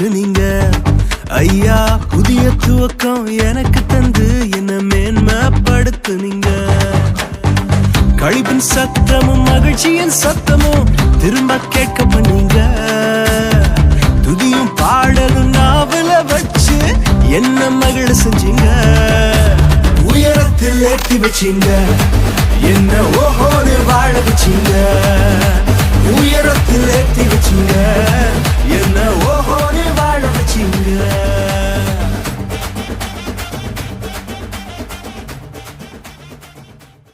காட்டுனீங்க ஐயா. புதிய துவக்கம் எனக்கு தந்து என்ன மேன்மைப்படுத்துனீங்க. கழிப்பின் சத்தமும் மகிழ்ச்சியின் சத்தமும் திரும்ப கேட்க பண்ணீங்க. துதியும் பாடலும் நாவல வச்சு என்ன மகிழ செஞ்சீங்க. உயரத்தில் ஏற்றி வச்சீங்க, என்ன ஓஹோன்னு வாழ வச்சீங்க. உயரத்தில் ஏற்றி வச்சீங்க, என்ன ஓஹோன்னு